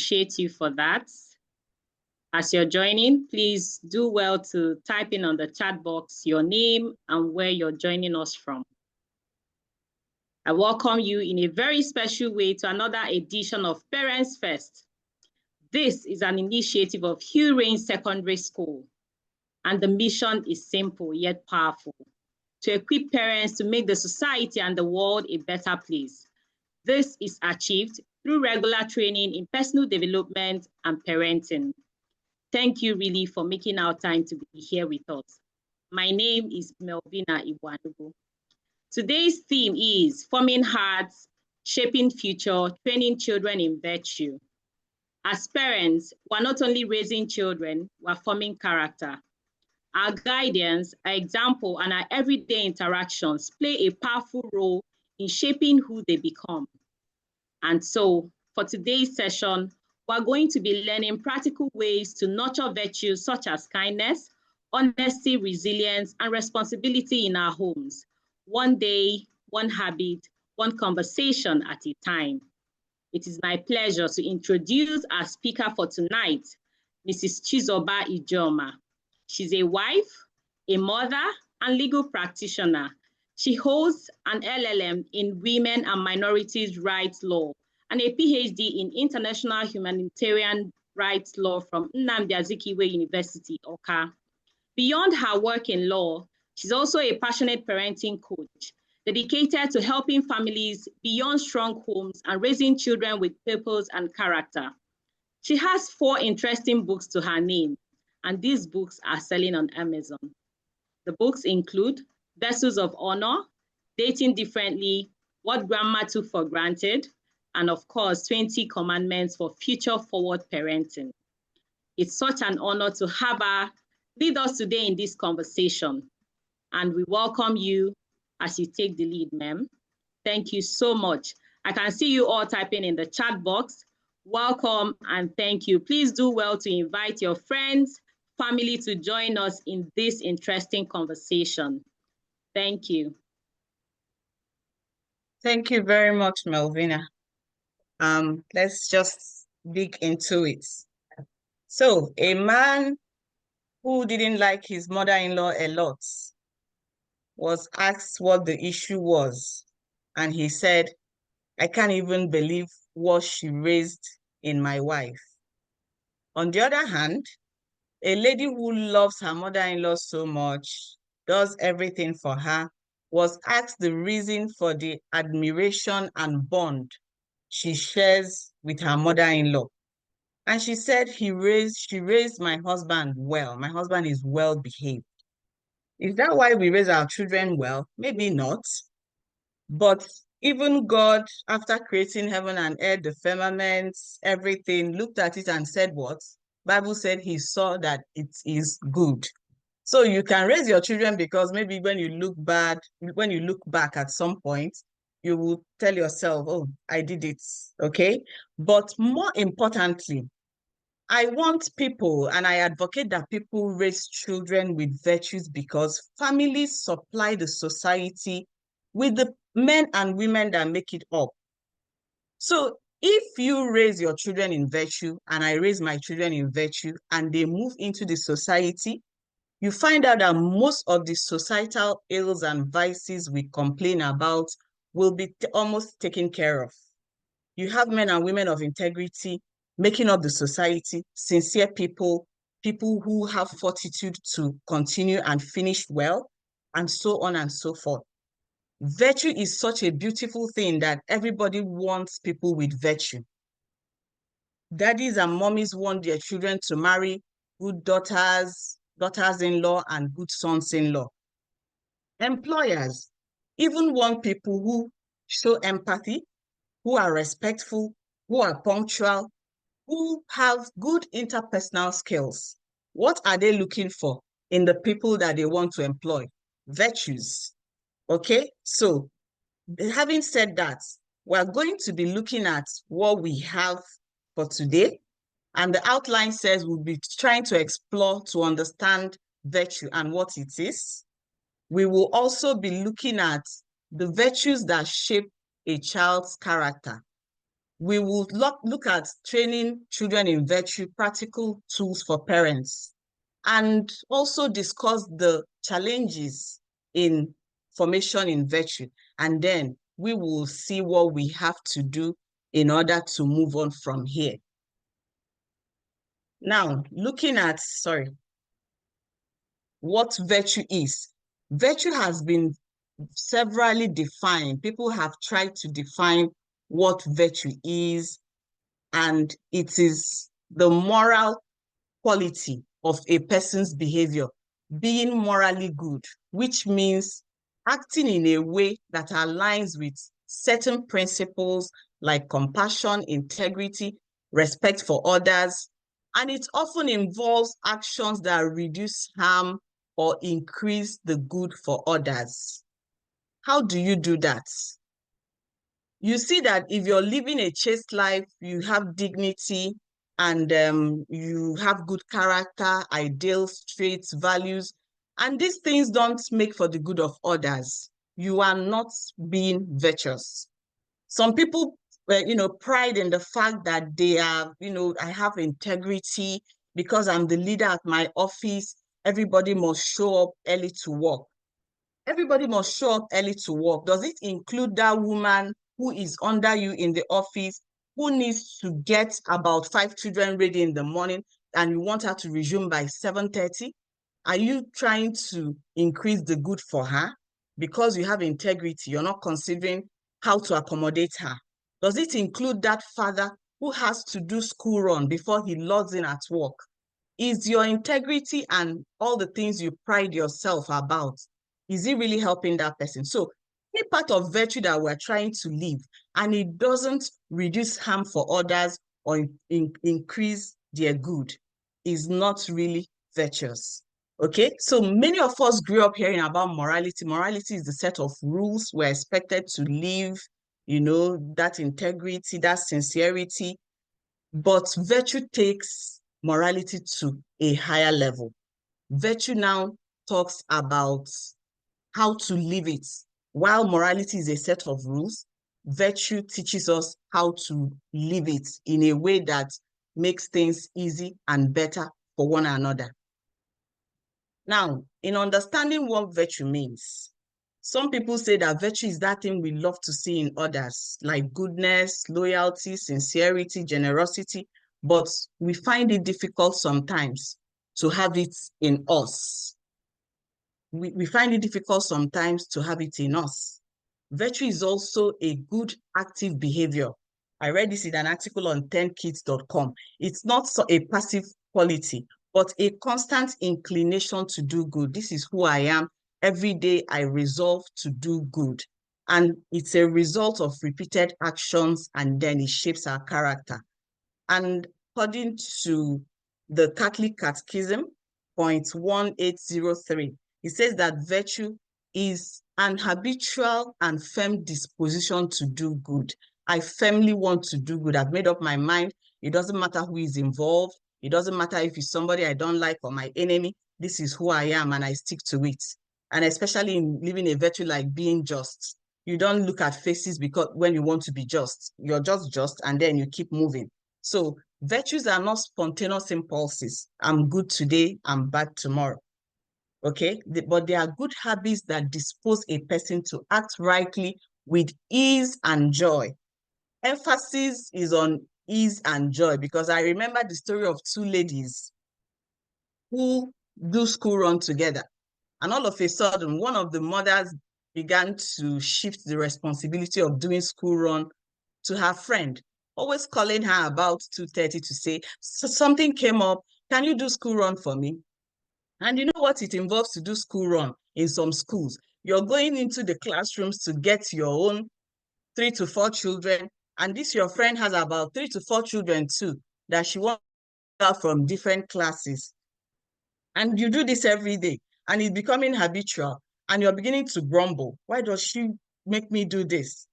appreciate you for that. As you're joining, please do well to type in on the chat box your name and where you're joining us from. I welcome you in a very special way to another edition of Parents First. This is an initiative of Hugh Rains Secondary School, and the mission is simple yet powerful: to equip parents to make the society and the world a better place. This is achieved through regular training in personal development and parenting. Thank you really for making our time to be here with us. My name is Melvina Iwanugu. Today's theme is Forming Hearts, Shaping Future, Training Children in Virtue. As parents, we're not only raising children, we're forming character. Our guidance, our example, and our everyday interactions play a powerful role in shaping who they become. And so, for today's session, we're going to be learning practical ways to nurture virtues such as kindness, honesty, resilience, and responsibility in our homes. One day, one habit, one conversation at a time. It is my pleasure to introduce our speaker for tonight, Mrs. Chizoba Ijioma. She's a wife, a mother, and legal practitioner. She holds an LLM in Women and Minorities Rights Law and a PhD in International Humanitarian Rights Law from Nnamdi Azikiwe University, Awka. Beyond her work in law, she's also a passionate parenting coach, dedicated to helping families beyond strong homes and raising children with purpose and character. She has 4 interesting books to her name, and these books are selling on Amazon. The books include Vessels of Honor, Dating Differently, What Grandma Took for Granted, and of course, 20 Commandments for Future Forward Parenting. It's such an honor to have her lead us today in this conversation. And we welcome you as you take the lead, ma'am. Thank you so much. I can see you all typing in the chat box. Welcome and thank you. Please do well to invite your friends, family to join us in this interesting conversation. Thank you. Thank you very much, Melvina. Let's just dig into it. So, a man who didn't like his mother-in-law a lot was asked what the issue was, and he said, "I can't even believe what she raised in my wife." On the other hand, a lady who loves her mother-in-law so much, does everything for her, was asked the reason for the admiration and bond she shares with her mother-in-law. And she said, she raised my husband well. My husband is well behaved. Is that why we raise our children well? Maybe not. But even God, after creating heaven and earth, the firmaments, everything, looked at it and said what? Bible said he saw that it is good. So you can raise your children because maybe when you look back at some point, you will tell yourself, oh, I did it, okay? But more importantly, I want people, and I advocate that people raise children with virtues because families supply the society with the men and women that make it up. So if you raise your children in virtue, and I raise my children in virtue, and they move into the society, you find out that most of the societal ills and vices we complain about will be almost taken care of. You have men and women of integrity making up the society, sincere people, people who have fortitude to continue and finish well, and so on and so forth. Virtue is such a beautiful thing that everybody wants people with virtue. Daddies and mommies want their children to marry good daughters-in-law, and good sons-in-law. Employers even want people who show empathy, who are respectful, who are punctual, who have good interpersonal skills. What are they looking for in the people that they want to employ? Virtues. Okay, so having said that, we're going to be looking at what we have for today. And the outline says we'll be trying to explore to understand virtue and what it is. We will also be looking at the virtues that shape a child's character. we will look at training children in virtue, practical tools for parents, and also discuss the challenges in formation in virtue. And then we will see what we have to do in order to move on from here. Now, looking at, what virtue is. Virtue has been severally defined. People have tried to define what virtue is, and it is the moral quality of a person's behavior, being morally good, which means acting in a way that aligns with certain principles like compassion, integrity, respect for others, and it often involves actions that reduce harm or increase the good for others. How do you do that? You see that if you're living a chaste life, you have dignity, and you have good character, ideals, traits, values, and these things don't make for the good of others, you are not being virtuous. Some people, pride in the fact that they are, I have integrity because I'm the leader at my office. Everybody must show up early to work. Everybody must show up early to work. Does it include that woman who is under you in the office, who needs to get about 5 children ready in the morning, and you want her to resume by 7:30? Are you trying to increase the good for her? Because you have integrity, you're not considering how to accommodate her. Does it include that father who has to do school run before he logs in at work? Is your integrity and all the things you pride yourself about, is it really helping that person? So any part of virtue that we're trying to live and it doesn't reduce harm for others or increase their good is not really virtuous. Okay, so many of us grew up hearing about morality. Morality is the set of rules we're expected to live, that integrity, that sincerity. But virtue takes morality to a higher level. Virtue now talks about how to live it. While morality is a set of rules, virtue teaches us how to live it in a way that makes things easy and better for one another. Now, in understanding what virtue means, some people say that virtue is that thing we love to see in others, like goodness, loyalty, sincerity, generosity, but we find it difficult sometimes to have it in us. We find it difficult sometimes to have it in us. Virtue is also a good active behavior. I read this in an article on 10kids.com. It's not a passive quality, but a constant inclination to do good. This is who I am. Every day I resolve to do good. And it's a result of repeated actions, and then it shapes our character. And according to the Catholic Catechism, point 1803, it says that virtue is an habitual and firm disposition to do good. I firmly want to do good. I've made up my mind. It doesn't matter who is involved. It doesn't matter if it's somebody I don't like or my enemy. This is who I am, and I stick to it. And especially in living a virtue like being just. You don't look at faces because when you want to be just, you're just, and then you keep moving. So virtues are not spontaneous impulses. I'm good today, I'm bad tomorrow. Okay, but they are good habits that dispose a person to act rightly with ease and joy. Emphasis is on ease and joy, because I remember the story of 2 ladies who do school run together. And all of a sudden, one of the mothers began to shift the responsibility of doing school run to her friend, always calling her about 2:30 to say, something came up, can you do school run for me? And you know what it involves to do school run in some schools? You're going into the classrooms to get your own 3 to 4 children, and this your friend has about 3 to 4 children too, that she wants from different classes. And you do this every day, and it's becoming habitual, and you're beginning to grumble. Why does she make me do this?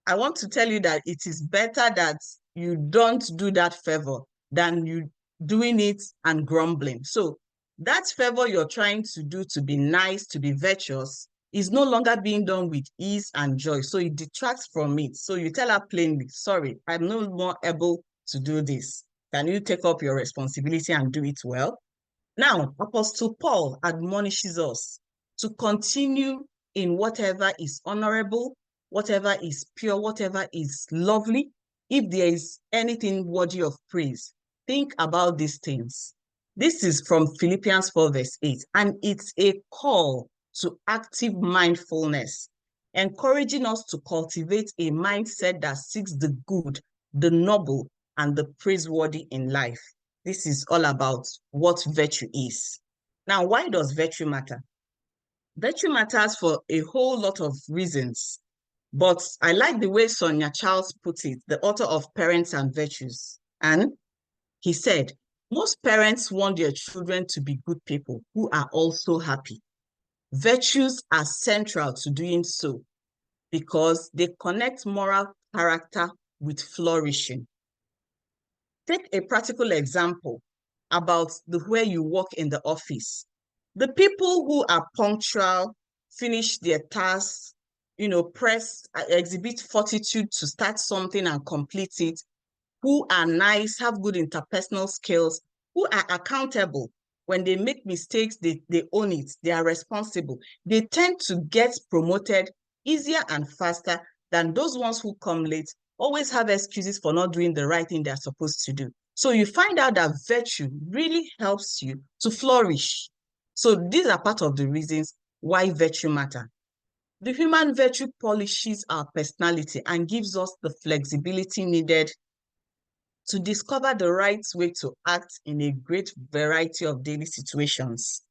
I want to tell you that it is better that you don't do that favor than you doing it and grumbling. So that favor you're trying to do to be nice, to be virtuous, is no longer being done with ease and joy. So it detracts from it. So you tell her plainly, sorry, I'm no more able to do this. Can you take up your responsibility and do it well? Now, Apostle Paul admonishes us to continue in whatever is honorable, whatever is pure, whatever is lovely. If there is anything worthy of praise, think about these things. This is from Philippians 4 verse 8, and it's a call to active mindfulness, encouraging us to cultivate a mindset that seeks the good, the noble, and the praiseworthy in life. This is all about what virtue is. Now, why does virtue matter? Virtue matters for a whole lot of reasons, but I like the way Sonia Charles put it, the author of Parents and Virtues. And he said, most parents want their children to be good people who are also happy. Virtues are central to doing so because they connect moral character with flourishing. Take a practical example about the way you work in the office. The people who are punctual, finish their tasks, exhibit fortitude to start something and complete it, who are nice, have good interpersonal skills, who are accountable. When they make mistakes, they own it, they are responsible. They tend to get promoted easier and faster than those ones who come late, always have excuses for not doing the right thing they're supposed to do. So you find out that virtue really helps you to flourish. So these are part of the reasons why virtue matter. The human virtue polishes our personality and gives us the flexibility needed to discover the right way to act in a great variety of daily situations.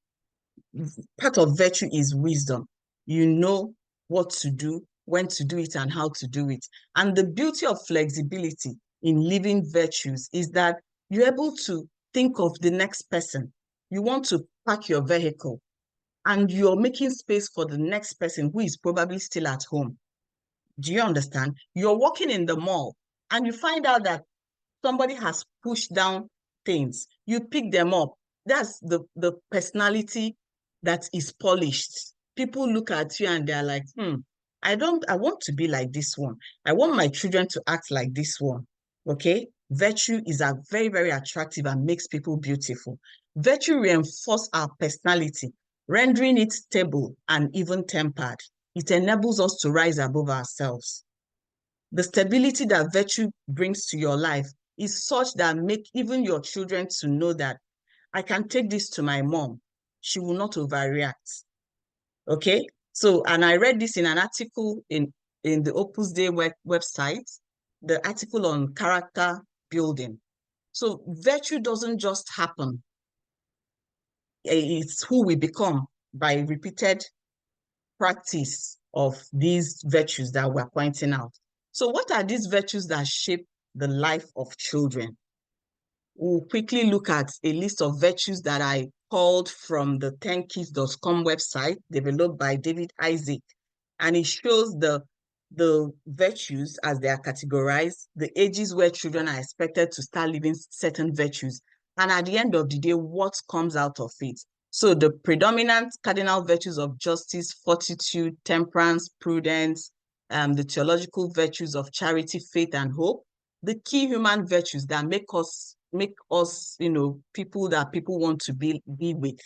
Part of virtue is wisdom. You know what to do, when to do it, and how to do it. And the beauty of flexibility in living virtues is that you're able to think of the next person. You want to park your vehicle, and you're making space for the next person who is probably still at home. Do you understand? You're walking in the mall, and you find out that somebody has pushed down things. You pick them up. That's the personality that is polished. People look at you and they're like, I want to be like this one. I want my children to act like this one. Okay? Virtue is a very, very attractive and makes people beautiful. Virtue reinforces our personality, rendering it stable and even-tempered. It enables us to rise above ourselves. The stability that virtue brings to your life is such that make even your children to know that I can take this to my mom. She will not overreact. Okay? So, and I read this in an article in the Opus Dei website, the article on character building. So virtue doesn't just happen. It's who we become by repeated practice of these virtues that we're pointing out. So what are these virtues that shape the life of children? We'll quickly look at a list of virtues that I pulled from the 10kids.com website developed by David Isaac. And it shows the virtues as they are categorized, the ages where children are expected to start living certain virtues, and at the end of the day, what comes out of it. So the predominant cardinal virtues of justice, fortitude, temperance, prudence, the theological virtues of charity, faith, and hope, the key human virtues that make us, people that people want to be with.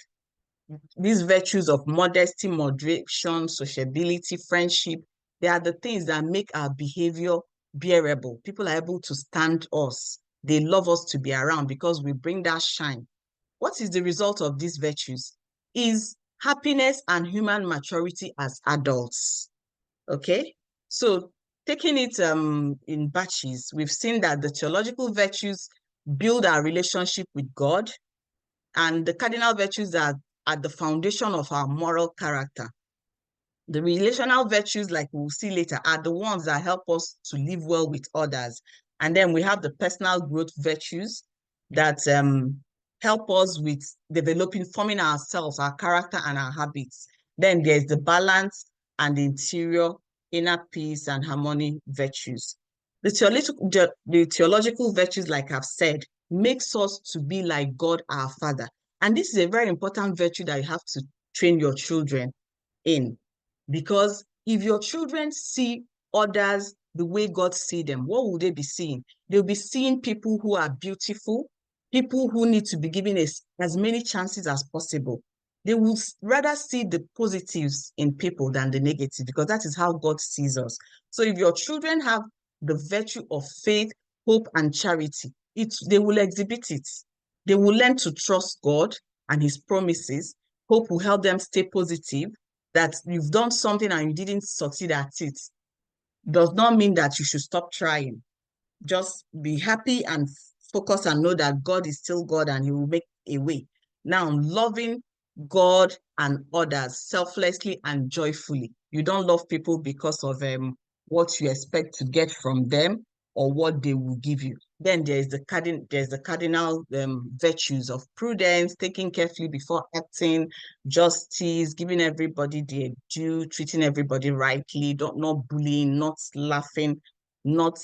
These virtues of modesty, moderation, sociability, friendship, they are the things that make our behavior bearable. People are able to stand us. They love us to be around because we bring that shine. What is the result of these virtues? Is happiness and human maturity as adults. Okay? So taking it in batches, we've seen that the theological virtues build our relationship with God, and the cardinal virtues are at the foundation of our moral character. The relational virtues, like we'll see later, are the ones that help us to live well with others. And then we have the personal growth virtues that help us with developing, forming ourselves, our character and our habits. Then there's the balance and the interior, inner peace and harmony virtues. The theological virtues, like I've said, makes us to be like God our Father. And this is a very important virtue that you have to train your children in. Because if your children see others the way God sees them, what will they be seeing? They'll be seeing people who are beautiful, people who need to be given as many chances as possible. They will rather see the positives in people than the negative, because that is how God sees us. So if your children have the virtue of faith, hope, and charity, they will exhibit it. They will learn to trust God and his promises. Hope will help them stay positive. That you've done something and you didn't succeed at it does not mean that you should stop trying. Just be happy and focus and know that God is still God and he will make a way. Now, loving God and others selflessly and joyfully. You don't love people because of what you expect to get from them or what they will give you. Then there's the cardinal virtues of prudence, taking carefully before acting, justice, giving everybody their due, treating everybody rightly, not bullying, not laughing, not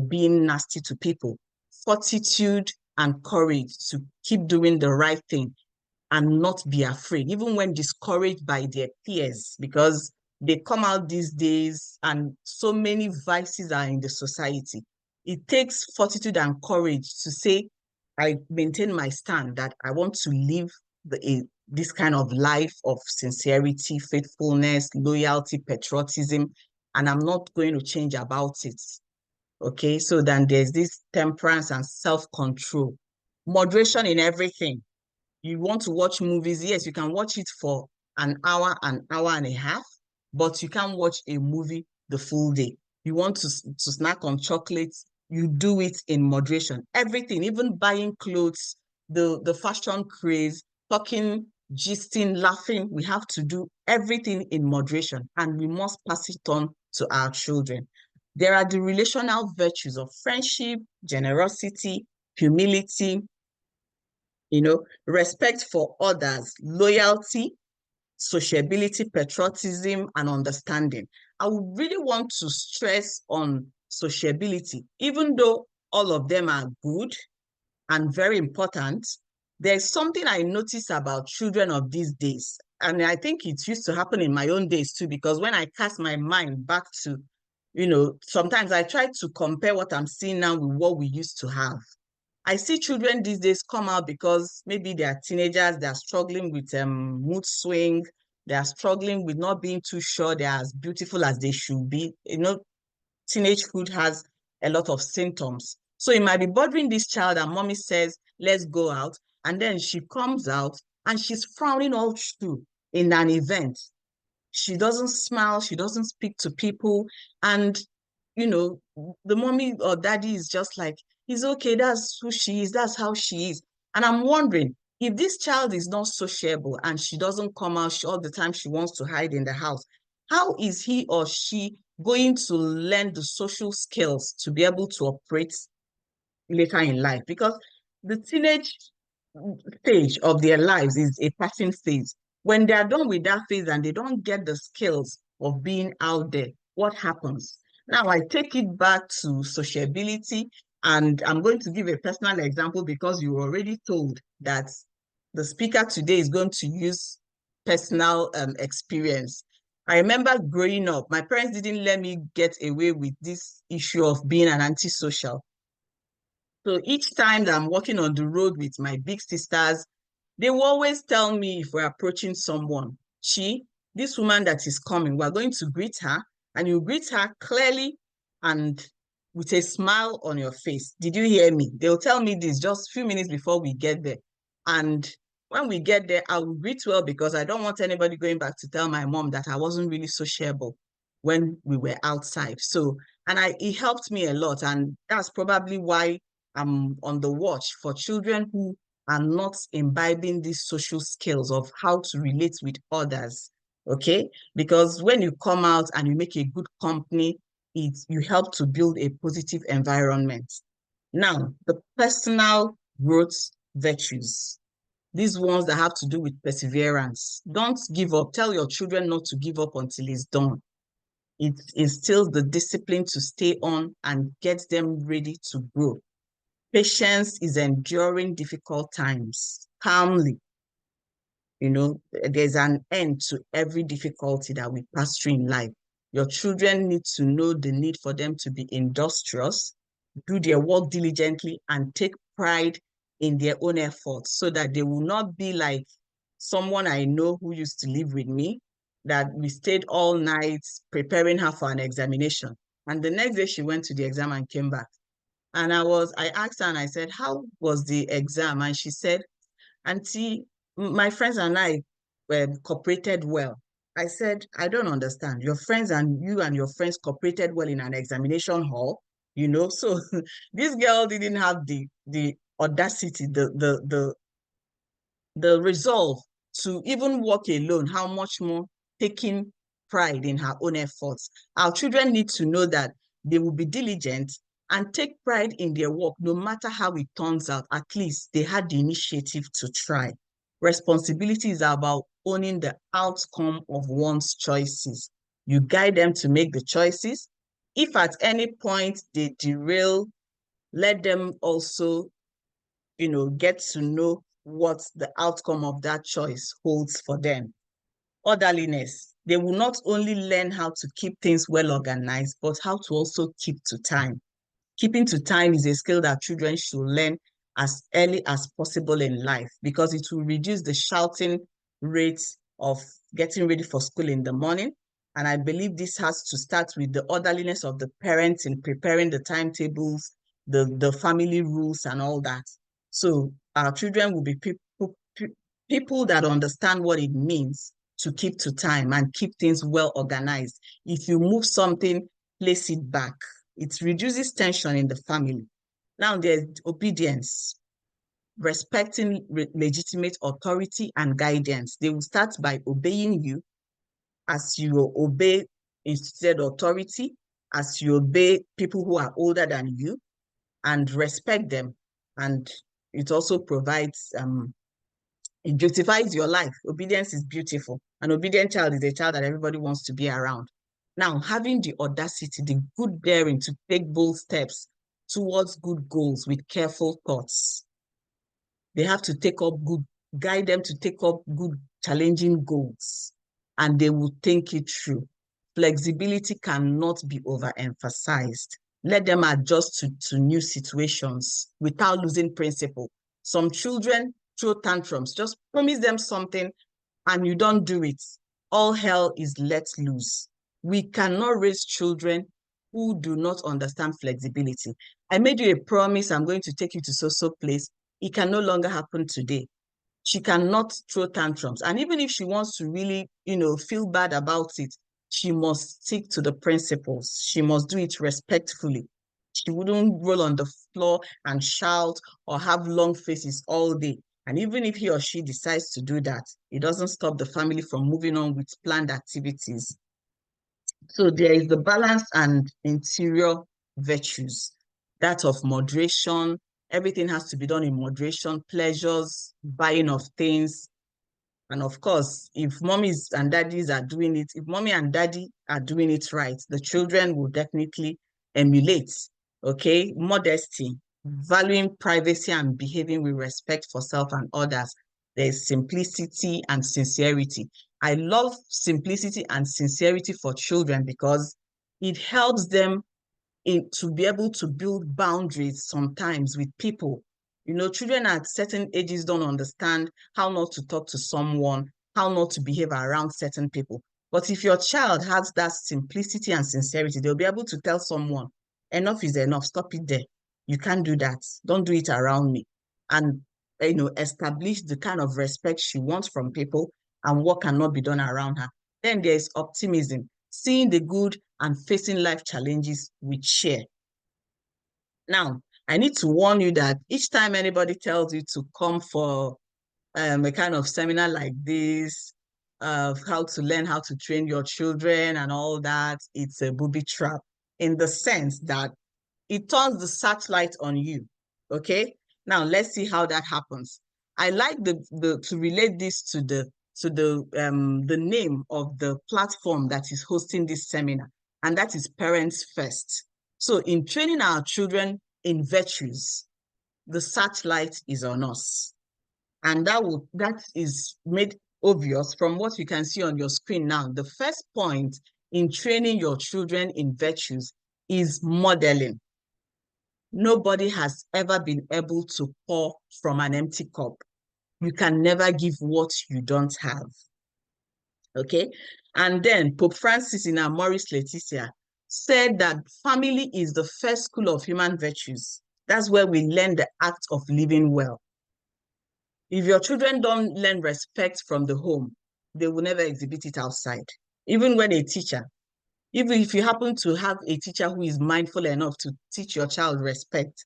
being nasty to people. Fortitude and courage to keep doing the right thing and not be afraid, even when discouraged by their peers, because they come out these days and so many vices are in the society. It takes fortitude and courage to say, I maintain my stand that I want to live this kind of life of sincerity, faithfulness, loyalty, patriotism, and I'm not going to change about it. Okay, so then there's this temperance and self-control, moderation in everything. You want to watch movies, yes, you can watch it for an hour and a half, but you can't watch a movie the full day. You want to snack on chocolates, you do it in moderation. Everything, even buying clothes, the fashion craze, talking, gisting, laughing, we have to do everything in moderation, and we must pass it on to our children. There are the relational virtues of friendship, generosity, humility, respect for others, loyalty, sociability, patriotism, and understanding. I would really want to stress on sociability, even though all of them are good and very important. There's something I notice about children of these days, and I think it used to happen in my own days too, because when I cast my mind back to, sometimes I try to compare what I'm seeing now with what we used to have. I see children these days come out because maybe they are teenagers, they are struggling with mood swing, they are struggling with not being too sure they are as beautiful as they should be. Teenagehood has a lot of symptoms. So it might be bothering this child and mommy says, let's go out. And then she comes out and she's frowning all through in an event. She doesn't smile, she doesn't speak to people. And, the mommy or daddy is just like, it's okay, that's who she is, that's how she is. And I'm wondering, if this child is not sociable and she doesn't come out all the time, she wants to hide in the house, how is he or she going to learn the social skills to be able to operate later in life? Because the teenage stage of their lives is a passing phase. When they are done with that phase and they don't get the skills of being out there, what happens? Now, I take it back to sociability, and I'm going to give a personal example because you were already told that the speaker today is going to use personal experience. I remember growing up, my parents didn't let me get away with this issue of being an antisocial. So each time that I'm walking on the road with my big sisters, they will always tell me if we're approaching someone, this woman that is coming, we're going to greet her, and you greet her clearly and with a smile on your face. Did you hear me? They'll tell me this just a few minutes before we get there. And when we get there, I will greet well because I don't want anybody going back to tell my mom that I wasn't really sociable when we were outside. So, and it helped me a lot. And that's probably why I'm on the watch for children who are not imbibing these social skills of how to relate with others, okay? Because when you come out and you make a good company, you help to build a positive environment. Now, the personal growth virtues, these ones that have to do with perseverance. Don't give up. Tell your children not to give up until it's done. It instills the discipline to stay on and get them ready to grow. Patience is enduring difficult times calmly. there's an end to every difficulty that we pass through in life. Your children need to know the need for them to be industrious, do their work diligently, and take pride in their own efforts so that they will not be like someone I know who used to live with me, that we stayed all night preparing her for an examination. And the next day she went to the exam and came back. And I asked her and I said, how was the exam? And she said, Auntie, my friends and I cooperated well. I said, I don't understand. Your friends and your friends cooperated well in an examination hall, So this girl didn't have the audacity, the resolve to even walk alone, how much more taking pride in her own efforts. Our children need to know that they will be diligent and take pride in their work, no matter how it turns out. At least they had the initiative to try. Responsibility is about owning the outcome of one's choices. You guide them to make the choices. If at any point they derail, let them also, get to know what the outcome of that choice holds for them. Orderliness. They will not only learn how to keep things well organized, but how to also keep to time. Keeping to time is a skill that children should learn as early as possible in life because it will reduce the shouting rates of getting ready for school in the morning. And I believe this has to start with the orderliness of the parents in preparing the timetables, the family rules and all that. So our children will be people that understand what it means to keep to time and keep things well organized. If you move something, place it back. It reduces tension in the family. Now there's obedience, respecting legitimate authority and guidance. They will start by obeying you as you obey instituted authority, as you obey people who are older than you, and respect them. And it also provides, it beautifies your life. Obedience is beautiful. An obedient child is a child that everybody wants to be around. Now, having the audacity, the good daring to take bold steps towards good goals with careful thoughts. They have to guide them to take up good, challenging goals, and they will think it through. Flexibility cannot be overemphasized. Let them adjust to new situations without losing principle. Some children throw tantrums. Just promise them something and you don't do it. All hell is let loose. We cannot raise children who do not understand flexibility. I made you a promise, I'm going to take you to so place. It can no longer happen today. She cannot throw tantrums. And even if she wants to really, feel bad about it, she must stick to the principles. She must do it respectfully. She wouldn't roll on the floor and shout or have long faces all day. And even if he or she decides to do that, it doesn't stop the family from moving on with planned activities. So there is the balance and interior virtues, that of moderation. Everything has to be done in moderation, pleasures, buying of things. And of course, if mommies and daddies are doing it, if mommy and daddy are doing it right, the children will definitely emulate, okay? Modesty, valuing privacy and behaving with respect for self and others. There's simplicity and sincerity. I love simplicity and sincerity for children because it helps them to be able to build boundaries sometimes with people. Children at certain ages don't understand how not to talk to someone, how not to behave around certain people. But if your child has that simplicity and sincerity, they'll be able to tell someone, enough is enough, stop it there. You can't do that. Don't do it around me. And, establish the kind of respect she wants from people and what cannot be done around her. Then there's optimism, seeing the good and facing life challenges with cheer. Now, I need to warn you that each time anybody tells you to come for a kind of seminar like this, of how to learn how to train your children and all that, it's a booby trap in the sense that it turns the searchlight on you, okay? Now, let's see how that happens. I like to relate this to the name of the platform that is hosting this seminar, and that is Parents First. So in training our children in virtues, the searchlight is on us. And that is made obvious from what you can see on your screen now. The first point in training your children in virtues is modeling. Nobody has ever been able to pour from an empty cup. You can never give what you don't have. Okay? And then Pope Francis in Amoris Laetitia said that family is the first school of human virtues. That's where we learn the act of living well. If your children don't learn respect from the home, they will never exhibit it outside. Even when a teacher, even if you happen to have a teacher who is mindful enough to teach your child respect,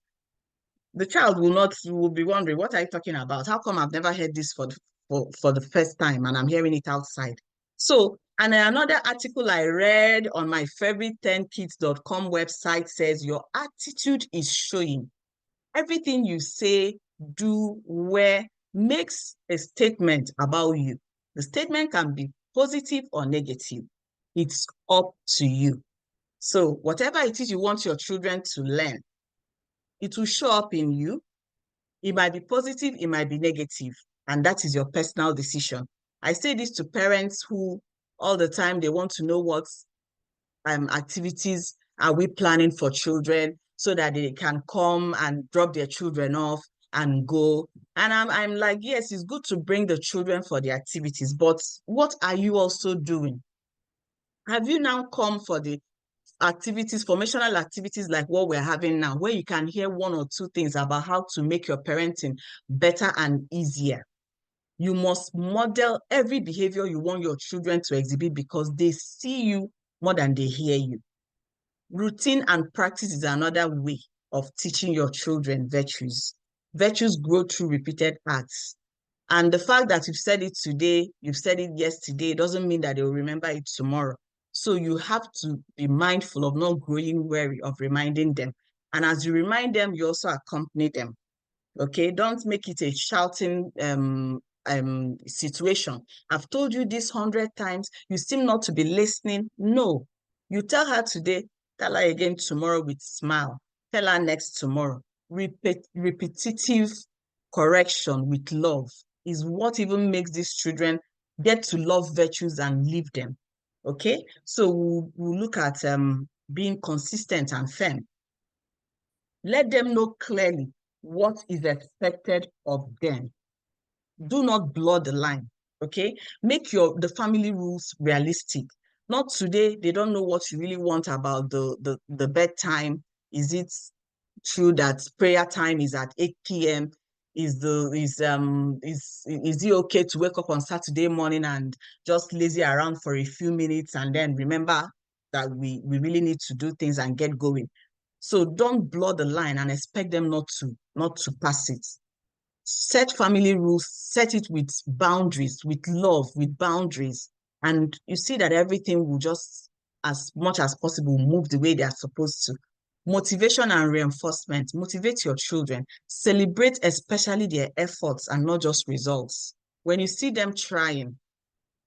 the child will be wondering, what are you talking about? How come I've never heard this for the first time and I'm hearing it outside? So, and another article I read on my favorite10kids.com website says your attitude is showing. Everything you say, do, wear makes a statement about you. The statement can be positive or negative. It's up to you. So whatever it is you want your children to learn, it will show up in you. It might be positive, it might be negative, and that is your personal decision. I say this to parents who all the time, they want to know what activities are we planning for children so that they can come and drop their children off and go. And I'm like, yes, it's good to bring the children for the activities, but what are you also doing? Have you now come for the activities, formational activities like what we're having now, where you can hear one or two things about how to make your parenting better and easier? You must model every behavior you want your children to exhibit because they see you more than they hear you. Routine and practice is another way of teaching your children virtues. Virtues grow through repeated acts. And the fact that you've said it today, you've said it yesterday, doesn't mean that they'll remember it tomorrow. So you have to be mindful of not growing weary of reminding them. And as you remind them, you also accompany them. Okay, don't make it a shouting situation. I've told you this 100 times, you seem not to be listening. No, you tell her today, tell her again tomorrow with smile. Tell her next tomorrow. Repetitive correction with love is what even makes these children get to love virtues and live them. Okay, so we'll look at being consistent and firm. Let them know clearly what is expected of them. Do not blur the line, okay? Make the family rules realistic. Not today, they don't know what you really want about the bedtime. Is it true that prayer time is at 8 p.m.? Is it okay to wake up on Saturday morning and just lazy around for a few minutes and then remember that we really need to do things and get going? So don't blur the line and expect them not to pass it. Set family rules, set it with boundaries, with love, with boundaries. And you see that everything will just, as much as possible, move the way they are supposed to. Motivation and reinforcement. Motivate your children. Celebrate especially their efforts and not just results. When you see them trying,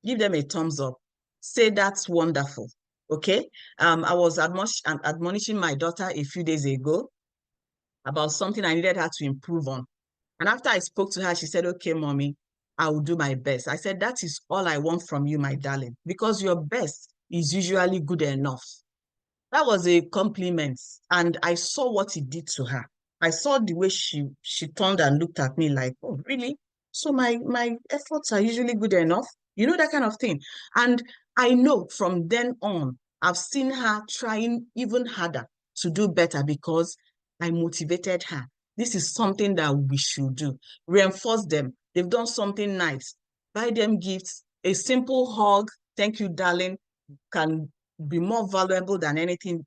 give them a thumbs up. Say that's wonderful. Okay? I was admonishing my daughter a few days ago about something I needed her to improve on. And after I spoke to her, she said, okay, mommy, I will do my best. I said, that is all I want from you, my darling, because your best is usually good enough. That was a compliment. And I saw what it did to her. I saw the way she turned and looked at me like, oh, really? So my efforts are usually good enough? You know, that kind of thing. And I know from then on, I've seen her trying even harder to do better because I motivated her. This is something that we should do. Reinforce them. They've done something nice. Buy them gifts. A simple hug, thank you, darling, can be more valuable than anything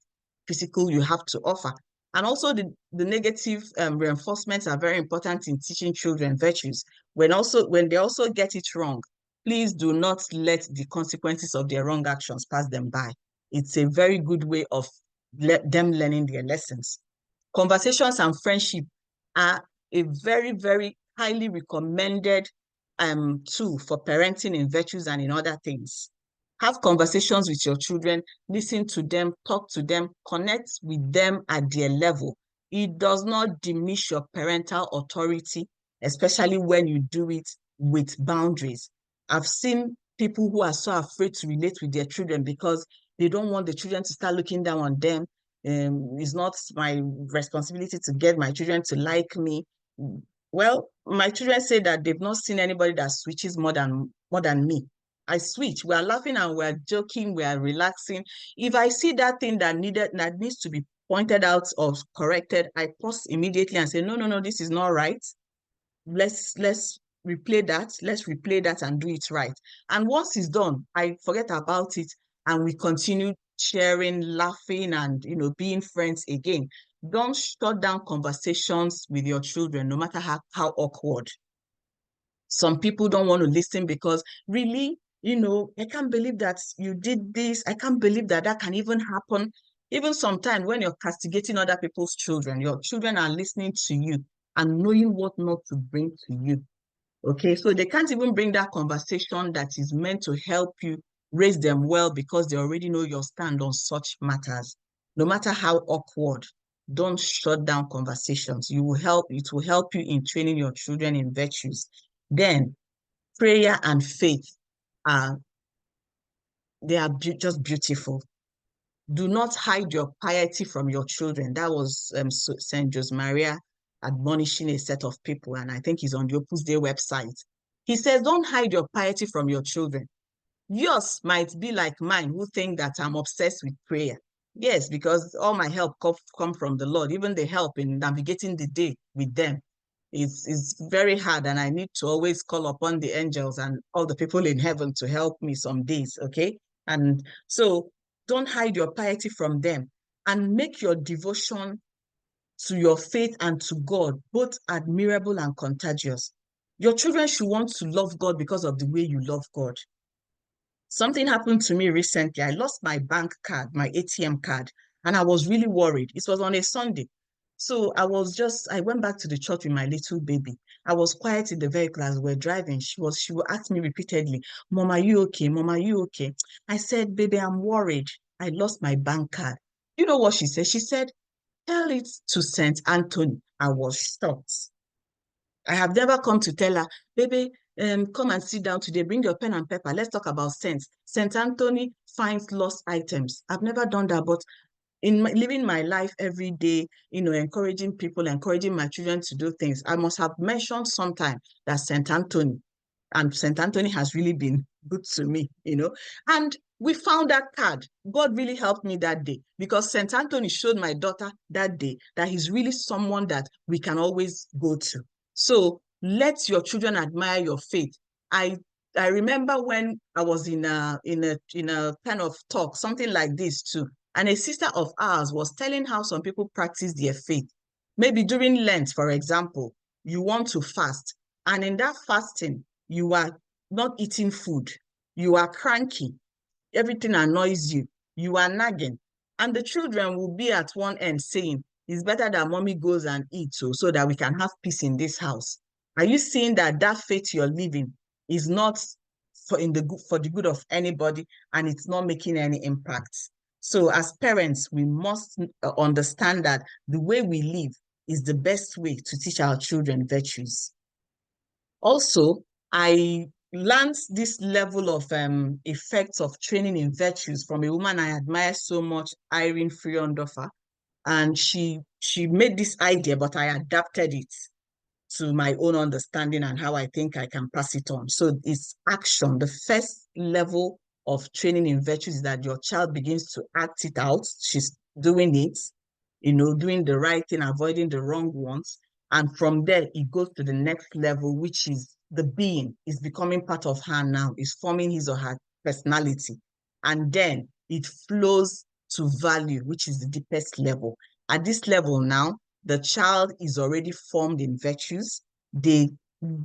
physical you have to offer. And also the negative reinforcements are very important in teaching children virtues. When they also get it wrong, please do not let the consequences of their wrong actions pass them by. It's a very good way of them learning their lessons. Conversations and friendship are a very, very highly recommended tool for parenting in virtues and in other things. Have conversations with your children, listen to them, talk to them, connect with them at their level. It does not diminish your parental authority, especially when you do it with boundaries. I've seen people who are so afraid to relate with their children because they don't want the children to start looking down on them. It's not my responsibility to get my children to like me. Well, my children say that they've not seen anybody that switches more than me. I switch. We are laughing and we are joking. We are relaxing. If I see that thing that needs to be pointed out or corrected, I pause immediately and say, no, no, no, this is not right. Let's replay that. Let's replay that and do it right. And once it's done, I forget about it and we continue sharing, laughing, and being friends again. Don't shut down conversations with your children, no matter how awkward. Some people don't want to listen because really, I can't believe that you did this. I can't believe that that can even happen. Even sometimes when you're castigating other people's children, your children are listening to you and knowing what not to bring to you. Okay, so they can't even bring that conversation that is meant to help you raise them well because they already know your stand on such matters. No matter how awkward, don't shut down conversations. It will help you in training your children in virtues. Then prayer and faith are just beautiful. Do not hide your piety from your children. That was St. Josemaria admonishing a set of people, and I think he's on the Opus Dei website. He says, don't hide your piety from your children. Yours might be like mine, who think that I'm obsessed with prayer. Yes, because all my help come from the Lord. Even the help in navigating the day with them is very hard, and I need to always call upon the angels and all the people in heaven to help me some days, okay? And so don't hide your piety from them and make your devotion to your faith and to God both admirable and contagious. Your children should want to love God because of the way you love God. Something happened to me recently. I lost my bank card, my ATM card, and I was really worried. It was on a Sunday. So I went back to the church with my little baby. I was quiet in the vehicle as we were driving. She would ask me repeatedly, Mom, are you okay? Mom, are you okay? I said, baby, I'm worried. I lost my bank card. You know what she said? She said, tell it to St. Anthony. I was shocked. I have never come to tell her, baby, come and sit down today. Bring your pen and paper. Let's talk about saints. St. Anthony finds lost items. I've never done that, but in living my life every day, encouraging people, encouraging my children to do things, I must have mentioned sometime that St. Anthony, and St. Anthony has really been good to me, and we found that card. God really helped me that day because St. Anthony showed my daughter that day that he's really someone that we can always go to. So let your children admire your faith. I remember when I was in a kind of talk, something like this too, and a sister of ours was telling how some people practice their faith. Maybe during Lent, for example, you want to fast, and in that fasting, you are not eating food, you are cranky, everything annoys you, you are nagging, and the children will be at one end saying, it's better that mommy goes and eats so that we can have peace in this house. Are you seeing that faith you're living is not for the good of anybody, and it's not making any impact? So as parents, we must understand that the way we live is the best way to teach our children virtues. Also, I learned this level of effects of training in virtues from a woman I admire so much, Irene Friondorfer. And she made this idea, but I adapted it to my own understanding and how I think I can pass it on. So it's action. The first level of training in virtues is that your child begins to act it out. She's doing it, doing the right thing, avoiding the wrong ones. And from there, it goes to the next level, which is the being is becoming part of her now, is forming his or her personality. And then it flows to value, which is the deepest level. At this level now, the child is already formed in virtues. They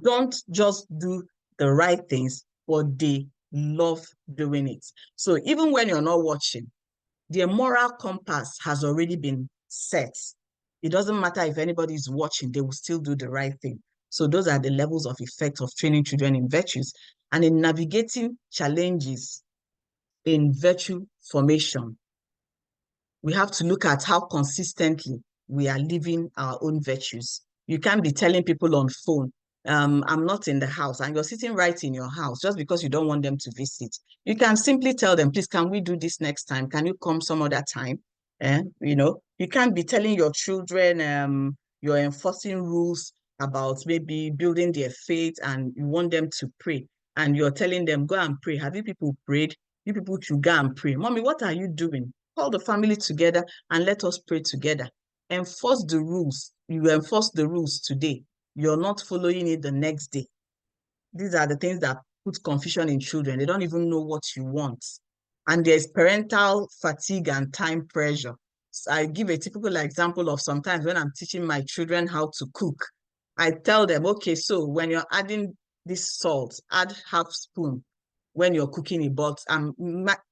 don't just do the right things, but they love doing it. So even when you're not watching, their moral compass has already been set. It doesn't matter if anybody is watching, they will still do the right thing. So those are the levels of effect of training children in virtues. And in navigating challenges in virtue formation, we have to look at how consistently we are living our own virtues. You can't be telling people on phone, I'm not in the house, and you're sitting right in your house just because you don't want them to visit. You can simply tell them, please, can we do this next time? Can you come some other time? You can't be telling your children you're enforcing rules about maybe building their faith and you want them to pray. And you're telling them, go and pray. Have you people prayed? You people should go and pray. Mommy, what are you doing? Call the family together and let us pray together. Enforce the rules. You enforce the rules today. You're not following it the next day. These are the things that put confusion in children. They don't even know what you want. And there's parental fatigue and time pressure. So I give a typical example of sometimes when I'm teaching my children how to cook. I tell them, okay, so when you're adding this salt, add half spoon when you're cooking it. But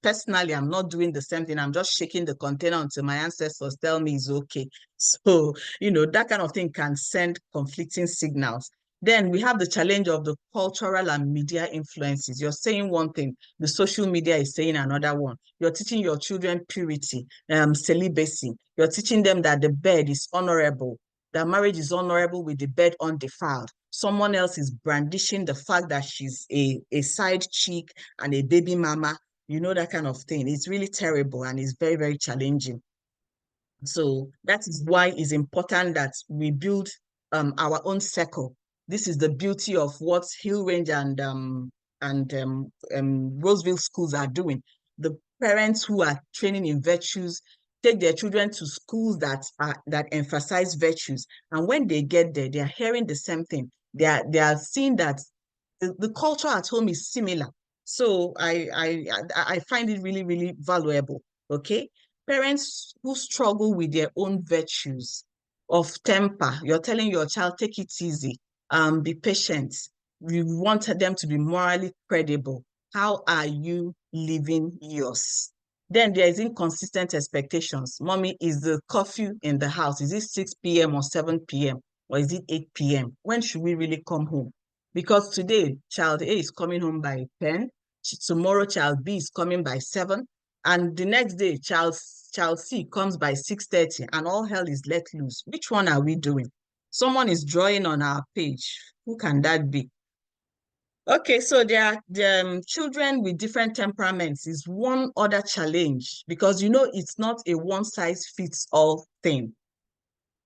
personally, I'm not doing the same thing. I'm just shaking the container until my ancestors tell me it's okay. So, that kind of thing can send conflicting signals. Then we have the challenge of the cultural and media influences. You're saying one thing, the social media is saying another one. You're teaching your children purity, celibacy. You're teaching them that the bed is honorable, that marriage is honorable with the bed undefiled. Someone else is brandishing the fact that she's a side chick and a baby mama, that kind of thing. It's really terrible and it's very, very challenging. So that is why it's important that we build our own circle. This is the beauty of what Hill Range and Roseville schools are doing. The parents who are training in virtues take their children to schools that emphasize virtues, and when they get there, they are hearing the same thing. They are seeing that the culture at home is similar. So I find it really, really valuable. Okay. Parents who struggle with their own virtues of temper, you're telling your child, take it easy, be patient. You want them to be morally credible. How are you living yours? Then there is inconsistent expectations. Mommy, is the curfew in the house? Is it 6 p.m. or 7 p.m. or is it 8 p.m.? When should we really come home? Because today, child A is coming home by 10. Tomorrow, child B is coming by 7. And the next day, child C comes by 6:30 and all hell is let loose. Which one are we doing? Someone is drawing on our page. Who can that be? Okay, so there are children with different temperaments is one other challenge because it's not a one-size-fits-all thing.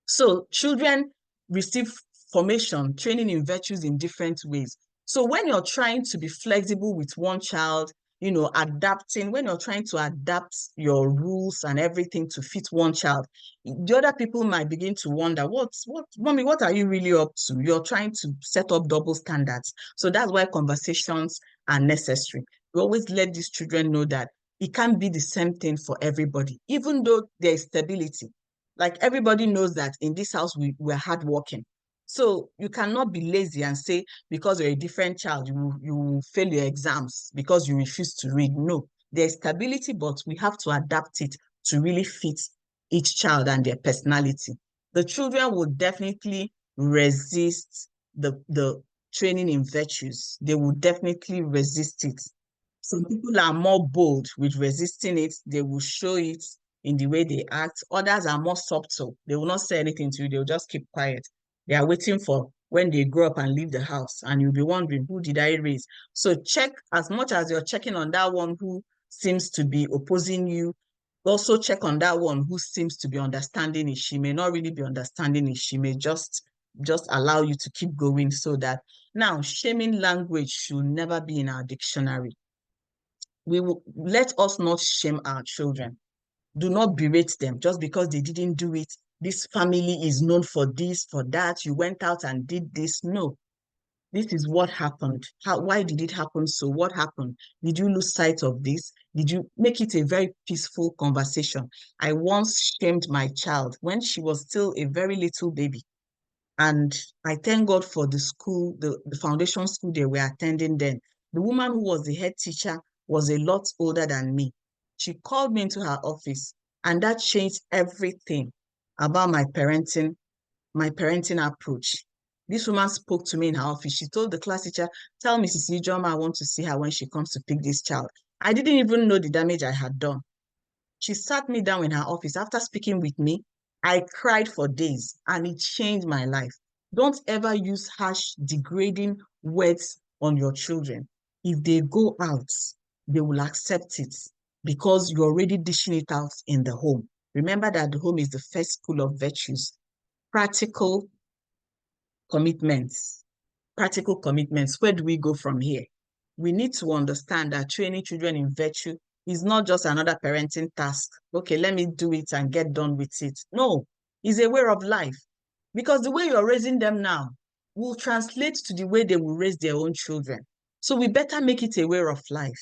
So children receive formation, training in virtues in different ways. So when you're trying to be flexible with one child, adapting, when you're trying to adapt your rules and everything to fit one child, the other people might begin to wonder, Mommy, what are you really up to? You're trying to set up double standards. So that's why conversations are necessary. We always let these children know that it can't be the same thing for everybody, even though there is stability. Like everybody knows that in this house, we're hardworking. So you cannot be lazy and say, because you're a different child, you will fail your exams because you refuse to read. No, there's stability, but we have to adapt it to really fit each child and their personality. The children will definitely resist the training in virtues. They will definitely resist it. Some people are more bold with resisting it. They will show it in the way they act. Others are more subtle. They will not say anything to you. They'll just keep quiet. They are waiting for when they grow up and leave the house. And you'll be wondering, who did I raise? So check, as much as you're checking on that one who seems to be opposing you, also check on that one who seems to be understanding it. She may not really be understanding it. She may just allow you to keep going so that now shaming language should never be in our dictionary. Let us not shame our children. Do not berate them just because they didn't do it. This family is known for this, for that. You went out and did this. No, this is what happened. Why did it happen? So what happened? Did you lose sight of this? Did you make it a very peaceful conversation? I once shamed my child when she was still a very little baby. And I thank God for the school, the foundation school they were attending then. The woman who was the head teacher was a lot older than me. She called me into her office, and that changed everything about my parenting approach. This woman spoke to me in her office. She told the class teacher, tell Mrs. Ijioma I want to see her when she comes to pick this child. I didn't even know the damage I had done. She sat me down in her office. After speaking with me, I cried for days and it changed my life. Don't ever use harsh, degrading words on your children. If they go out, they will accept it because you're already dishing it out in the home. Remember that the home is the first school of virtues. Practical commitments. Practical commitments. Where do we go from here? We need to understand that training children in virtue is not just another parenting task. Okay, let me do it and get done with it. No, it's a way of life. Because the way you're raising them now will translate to the way they will raise their own children. So we better make it a way of life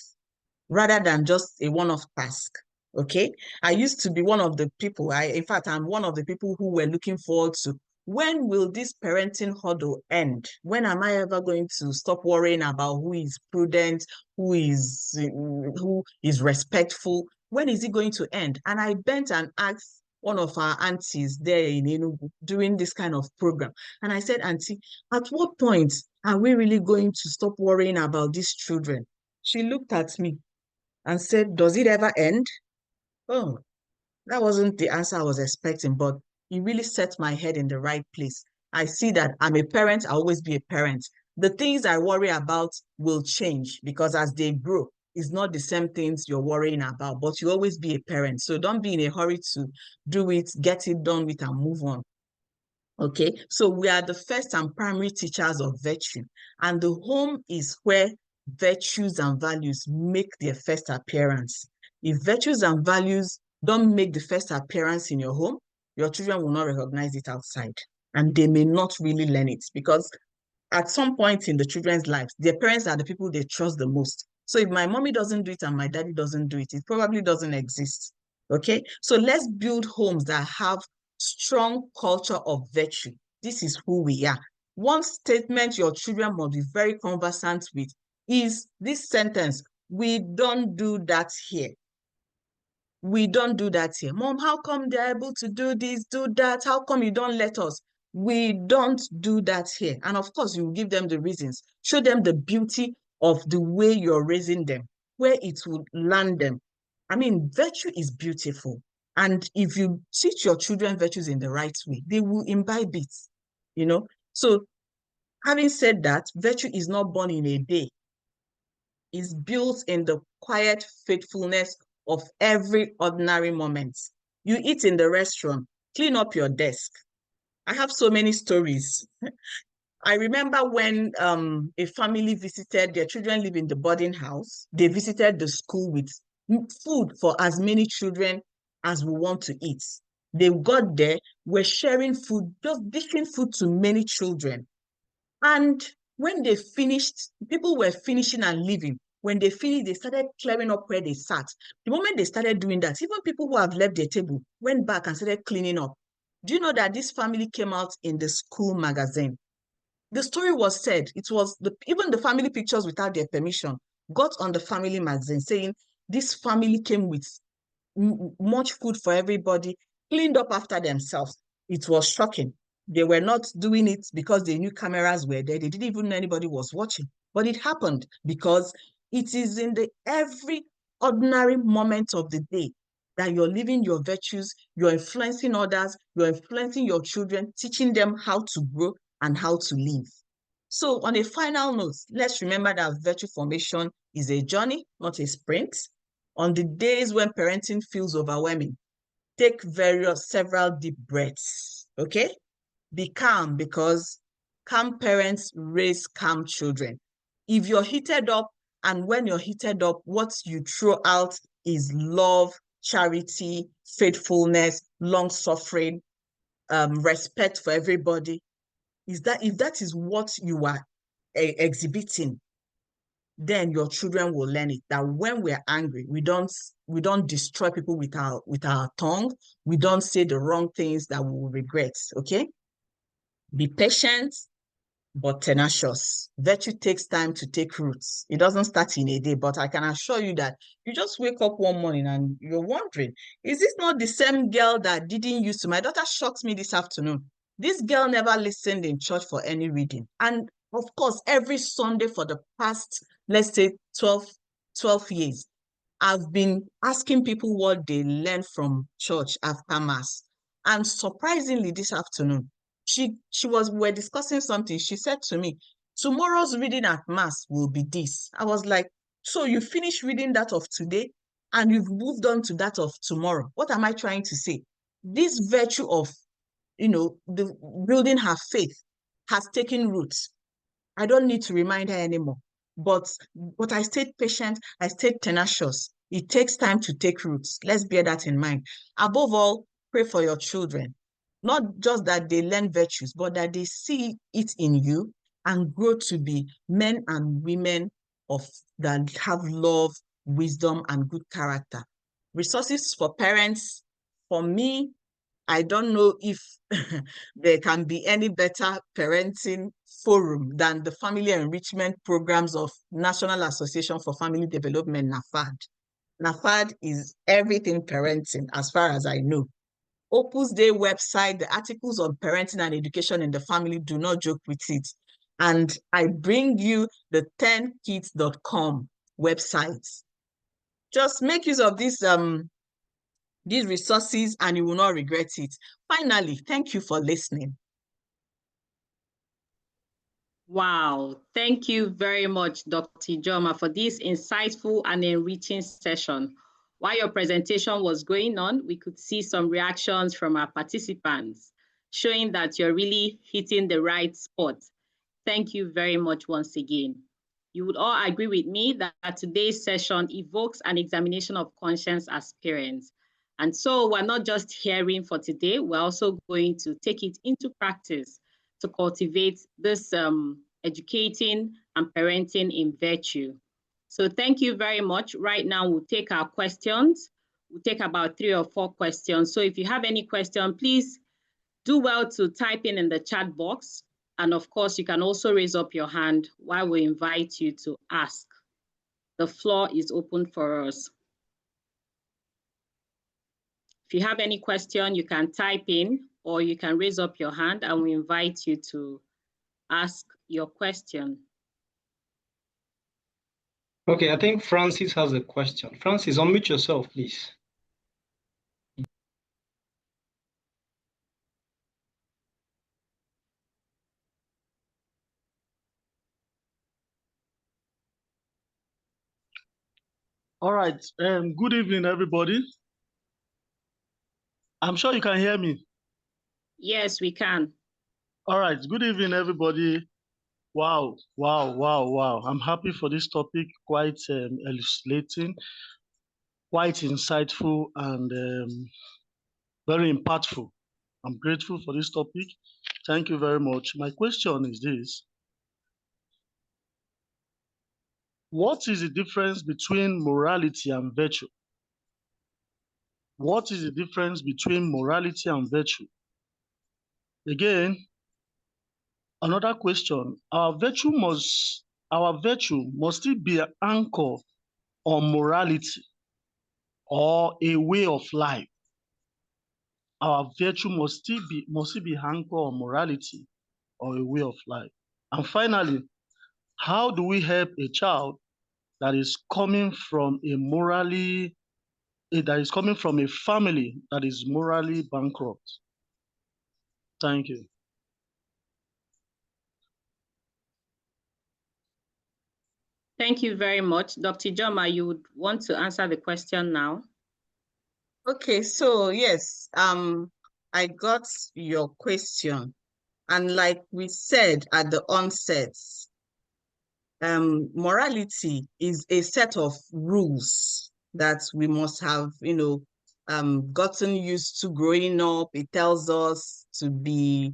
rather than just a one-off task. Okay. I used to be one of the people, in fact, I'm one of the people who were looking forward to when will this parenting hurdle end? When am I ever going to stop worrying about who is prudent, who is respectful? When is it going to end? And I bent and asked one of our aunties there in Enugu doing this kind of program. And I said, Auntie, at what point are we really going to stop worrying about these children? She looked at me and said, does it ever end? Oh, that wasn't the answer I was expecting, but it really set my head in the right place. I see that I'm a parent, I'll always be a parent. The things I worry about will change because as they grow, it's not the same things you're worrying about, but you always be a parent. So don't be in a hurry to do it, get it done with and move on. Okay, so we are the first and primary teachers of virtue, and the home is where virtues and values make their first appearance. If virtues and values don't make the first appearance in your home, your children will not recognize it outside, and they may not really learn it because at some point in the children's lives, their parents are the people they trust the most. So if my mommy doesn't do it and my daddy doesn't do it, it probably doesn't exist. Okay, so let's build homes that have strong culture of virtue. This is who we are. One statement your children must be very conversant with is this sentence: we don't do that here. We don't do that here. Mom, how come they're able to do this, do that? How come you don't let us? We don't do that here. And of course, you give them the reasons. Show them the beauty of the way you're raising them, where it will land them. I mean, virtue is beautiful. And if you teach your children virtues in the right way, they will imbibe it, you know? So having said that, virtue is not born in a day. It's built in the quiet faithfulness of every ordinary moment. You eat in the restaurant, clean up your desk. I have so many stories. I remember when a family visited, their children live in the boarding house. They visited the school with food for as many children as we want to eat. They got there, were sharing food, just dishing food to many children. And when they finished, people were finishing and leaving. When they finished, they started clearing up where they sat. The moment they started doing that, even people who have left their table went back and started cleaning up. Do you know that this family came out in the school magazine? The story was said, it was even the family pictures without their permission got on the family magazine saying this family came with much food for everybody, cleaned up after themselves. It was shocking. They were not doing it because they knew cameras were there. They didn't even know anybody was watching. But it happened because it is in the every ordinary moment of the day that you're living your virtues, you're influencing others, you're influencing your children, teaching them how to grow and how to live. So on a final note, let's remember that virtue formation is a journey, not a sprint. On the days when parenting feels overwhelming, take several deep breaths, okay? Be calm because calm parents raise calm children. If you're heated up, and when you're heated up, what you throw out is love, charity, faithfulness, long-suffering, respect for everybody. If that is what you are exhibiting, then your children will learn it, that when we're angry, we don't destroy people with our tongue. We don't say the wrong things that we will regret. Okay, be patient but tenacious. Virtue takes time to take roots. It doesn't start in a day, but I can assure you that you just wake up one morning and you're wondering, is this not the same girl that didn't used to? My daughter shocked me this afternoon. This girl never listened in church for any reading. And of course, every Sunday for the past, let's say 12 years, I've been asking people what they learned from church after Mass. And surprisingly, this afternoon, we're discussing something. She said to me, tomorrow's reading at mass will be this. I was like, so you finish reading that of today and you've moved on to that of tomorrow. What am I trying to say? This virtue of, the building her faith has taken roots. I don't need to remind her anymore. But I stayed patient. I stayed tenacious. It takes time to take roots. Let's bear that in mind. Above all, pray for your children. Not just that they learn virtues, but that they see it in you and grow to be men and women that have love, wisdom, and good character. Resources for parents, for me, I don't know if there can be any better parenting forum than the family enrichment programs of National Association for Family Development, NAFAD. NAFAD is everything parenting, as far as I know. Opus Dei website, the articles on parenting and education in the family, do not joke with it. And I bring you the 10kids.com website. Just make use of these resources and you will not regret it. Finally, thank you for listening. Wow, thank you very much, Dr. Ijioma, for this insightful and enriching session. While your presentation was going on, we could see some reactions from our participants, showing that you're really hitting the right spot. Thank you very much once again. You would all agree with me that today's session evokes an examination of conscience as parents. And so we're not just hearing for today, we're also going to take it into practice to cultivate this educating and parenting in virtue. So thank you very much. Right now, we'll take our questions. We'll take about 3 or 4 questions. So if you have any question, please do well to type in the chat box. And of course, you can also raise up your hand while we invite you to ask. The floor is open for us. If you have any question, you can type in or you can raise up your hand and we invite you to ask your question. Okay, I think Francis has a question. Francis, unmute yourself, please. All right. Good evening, everybody. I'm sure you can hear me. Yes, we can. All right. Good evening, everybody. Wow. I'm happy for this topic, quite illustrating, quite insightful, and very impactful. I'm grateful for this topic. Thank you very much. My question is this. What is the difference between morality and virtue? What is the difference between morality and virtue? Again, another question, our virtue must it be an anchor on morality or a way of life? Our virtue must it be anchor on morality or a way of life? And finally, how do we help a child that is coming from a family that is morally bankrupt? Thank you. Thank you very much. Dr. Ijioma, you would want to answer the question now? Okay, so yes, I got your question. And like we said at the onset, morality is a set of rules that we must have, gotten used to growing up. It tells us to be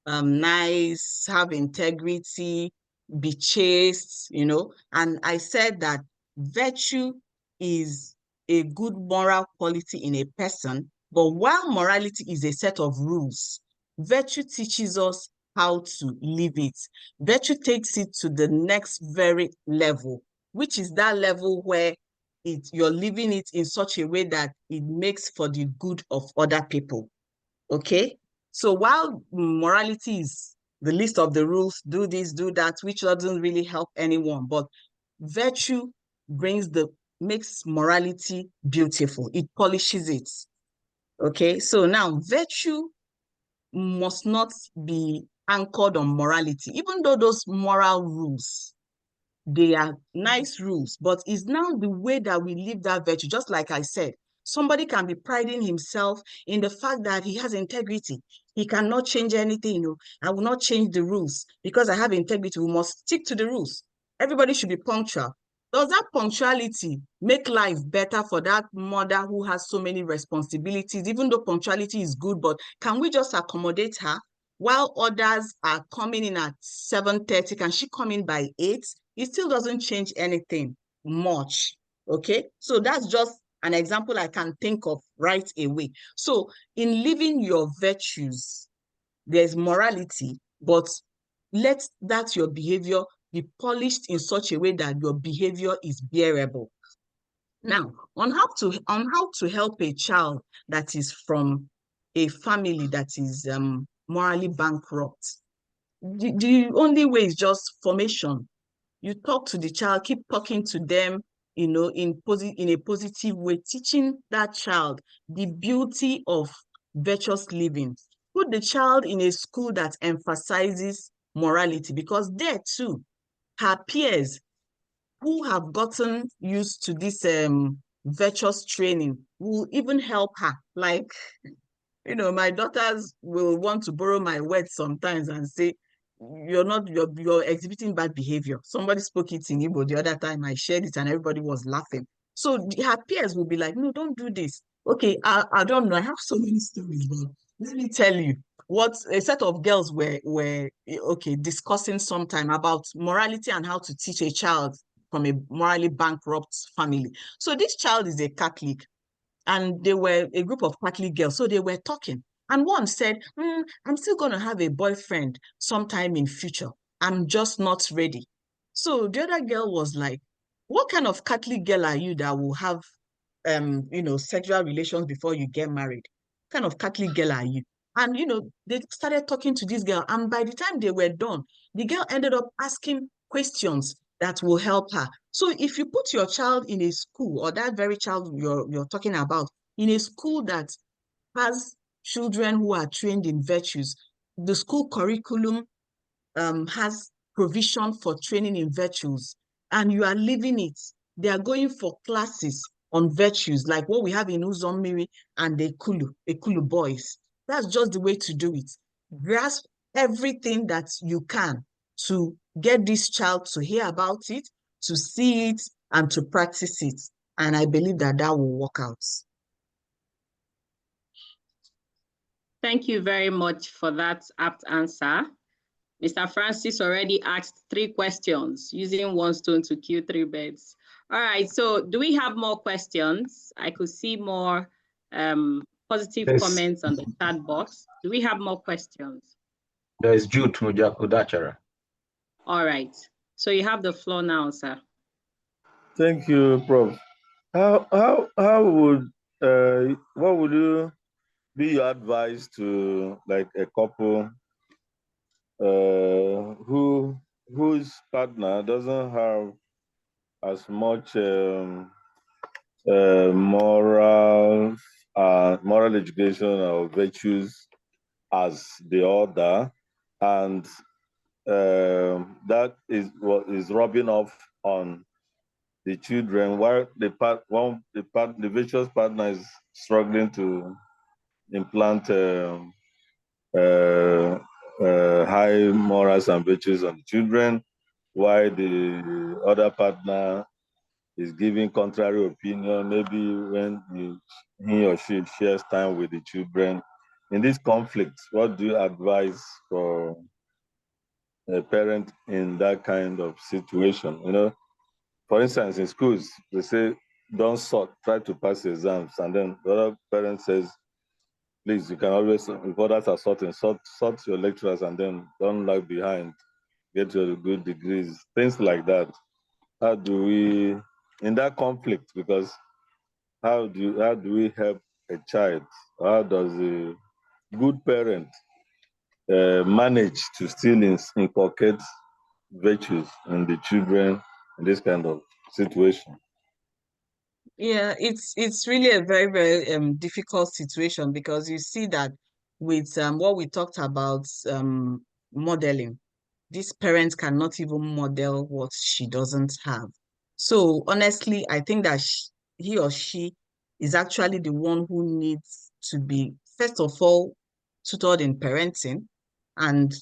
nice, have integrity, be chaste, And I said that virtue is a good moral quality in a person, but while morality is a set of rules, virtue teaches us how to live it. Virtue takes it to the next very level, which is that level where you're living it in such a way that it makes for the good of other people. Okay? So while morality is the list of the rules, do this, do that, which doesn't really help anyone, but virtue makes morality beautiful. It polishes it. Okay, so now virtue must not be anchored on morality, even though those moral rules, they are nice rules, but it's now the way that we live that virtue. Just like I said, somebody can be priding himself in the fact that he has integrity. He cannot change anything. I will not change the rules because I have integrity. We must stick to the rules. Everybody should be punctual. Does that punctuality make life better for that mother who has so many responsibilities? Even though punctuality is good, but can we just accommodate her while others are coming in at 7:30? Can she come in by 8? It still doesn't change anything much, okay? So that's just an example I can think of right away. So in living your virtues, there's morality, but let that your behavior be polished in such a way that your behavior is bearable. Now, on how to help a child that is from a family that is morally bankrupt, the only way is just formation. You talk to the child, keep talking to them, in a positive way, teaching that child the beauty of virtuous living. Put the child in a school that emphasizes morality, because there too, her peers who have gotten used to this virtuous training will even help her. Like, my daughters will want to borrow my words sometimes and say, you're exhibiting bad behavior. Somebody spoke it in Igbo the other time. I shared it and everybody was laughing. So her peers will be like, no, don't do this. Okay, I don't know. I have so many stories, but let me tell you what a set of girls were discussing sometime about morality and how to teach a child from a morally bankrupt family. So this child is a Catholic, and they were a group of Catholic girls. So they were talking. And one said, I'm still going to have a boyfriend sometime in future. I'm just not ready. So the other girl was like, what kind of Catholic girl are you that will have, sexual relations before you get married? What kind of Catholic girl are you? And, they started talking to this girl. And by the time they were done, the girl ended up asking questions that will help her. So if you put your child in a school, or that very child you're talking about, in a school that has children who are trained in virtues, the school curriculum has provision for training in virtues, and you are living it. They are going for classes on virtues, like what we have in Uzommiri and the Ekulu boys. That's just the way to do it. Grasp everything that you can to get this child to hear about it, to see it, and to practice it. And I believe that will work out. Thank you very much for that apt answer. Mr. Francis already asked 3 questions, using 1 stone to kill 3 birds. All right, so do we have more questions? I could see more positive comments on the chat box. Do we have more questions? There is Jude Udachara. All right, so you have the floor now, sir. Thank you, Prof. How would what would you be your advice to like a couple whose partner doesn't have as much moral education or virtues as the other, and that is what is rubbing off on the children, while the virtuous partner is struggling to implant high morals and virtues on the children, while the other partner is giving contrary opinion, maybe when he or she shares time with the children. In this conflict, what do you advise for a parent in that kind of situation? For instance, in schools, they say, don't sort, try to pass exams. And then the other parent says, please, you can always, if others are sorting, sort your lecturers and then don't lag behind, get your good degrees, things like that. How do we, in that conflict, because how do we help a child? How does a good parent manage to still inculcate virtues in the children in this kind of situation? Yeah, it's really a very, very difficult situation, because you see that with what we talked about, modeling. This parent cannot even model what she doesn't have. So honestly, I think that he or she is actually the one who needs to be, first of all, tutored in parenting. And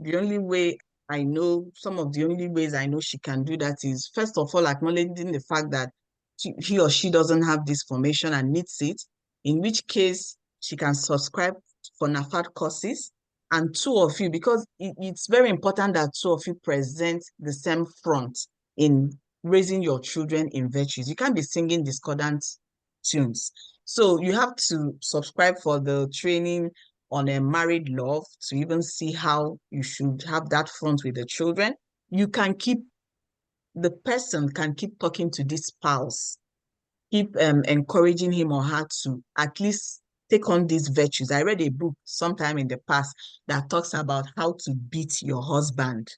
the only way I know, some of the only ways I know she can do that is, first of all, acknowledging the fact that he or she doesn't have this formation and needs it, in which case she can subscribe for NAFAD courses, and two of you, because it's very important that two of you present the same front in raising your children in virtues. You can't be singing discordant tunes. So you have to subscribe for the training on a married love to even see how you should have that front with the children. You can keep, the person can keep talking to this spouse, keep encouraging him or her to at least take on these virtues. I read a book sometime in the past that talks about how to beat your husband.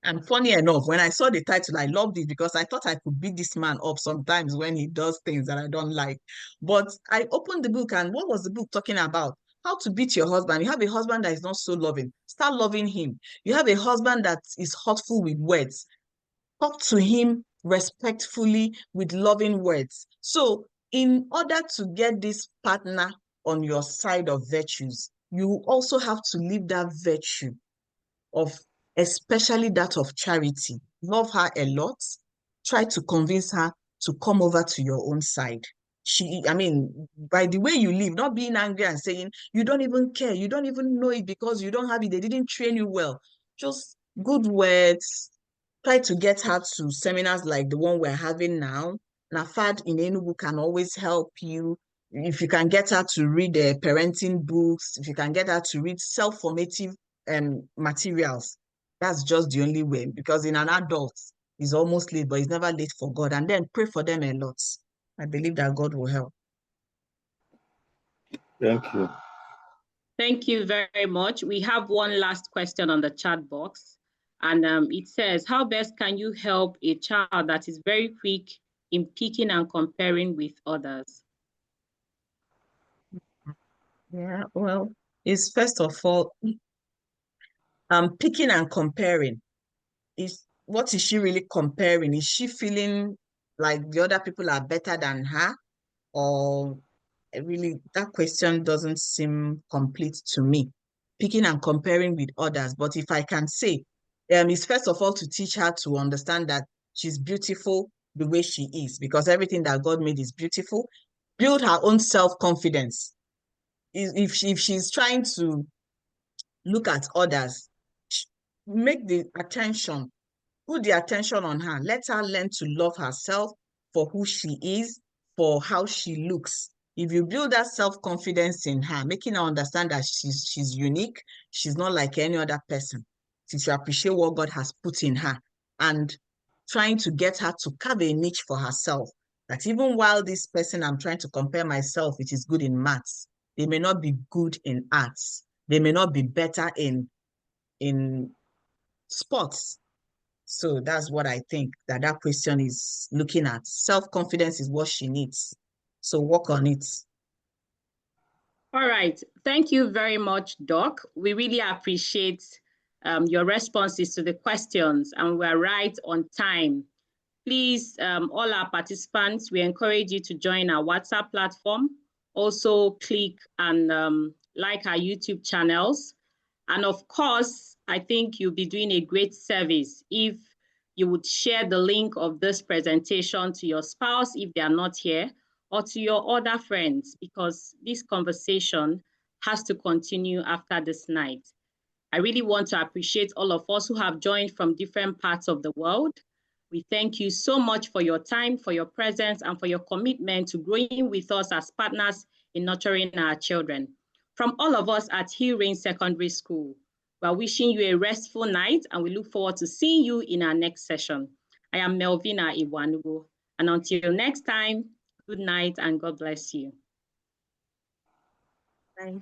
And funny enough, when I saw the title, I loved it because I thought I could beat this man up sometimes when he does things that I don't like. But I opened the book, and what was the book talking about? How to beat your husband. You have a husband that is not so loving. Start loving him. You have a husband that is hurtful with words. Talk to him respectfully with loving words. So in order to get this partner on your side of virtues, you also have to live that virtue of, especially that of charity. Love her a lot. Try to convince her to come over to your own side. I mean, by the way you live, not being angry and saying, you don't even care, you don't even know it because you don't have it, they didn't train you well. Just good words. Try to get her to seminars like the one we're having now. NAFAD in Enugu can always help you. If you can get her to read parenting books, if you can get her to read self-formative materials, that's just the only way, because in an adult, it's almost late, but it's never late for God. And then pray for them a lot. I believe that God will help. Thank you. Thank you very much. We have one last question on the chat box. And it says, how best can you help a child that is very quick in picking and comparing with others? Yeah, well, it's first of all, picking and comparing. What is she really comparing? Is she feeling like the other people are better than her? Or really, that question doesn't seem complete to me. Picking and comparing with others. But if I can say, it's first of all to teach her to understand that she's beautiful the way she is, because everything that God made is beautiful. Build her own self-confidence. If she's trying to look at others, make the attention, put the attention on her. Let her learn to love herself for who she is, for how she looks. If you build that self-confidence in her, making her understand that she's unique, she's not like any other person, she should appreciate what God has put in her, and trying to get her to carve a niche for herself, that even while this person I'm trying to compare myself with is good in maths, they may not be good in arts. They may not be better in sports. So that's what I think that question is looking at. Self-confidence is what she needs. So work on it. All right. Thank you very much, Doc. We really appreciate your responses to the questions, and we're right on time. Please, all our participants, we encourage you to join our WhatsApp platform. Also, click and like our YouTube channels. And of course, I think you'll be doing a great service if you would share the link of this presentation to your spouse if they are not here, or to your other friends, because this conversation has to continue after this night. I really want to appreciate all of us who have joined from different parts of the world. We thank you so much for your time, for your presence, and for your commitment to growing with us as partners in nurturing our children. From all of us at Hill Range Secondary School, we're wishing you a restful night, and we look forward to seeing you in our next session. I am Melvina Iwanugo, and until next time, good night and God bless you. Bye.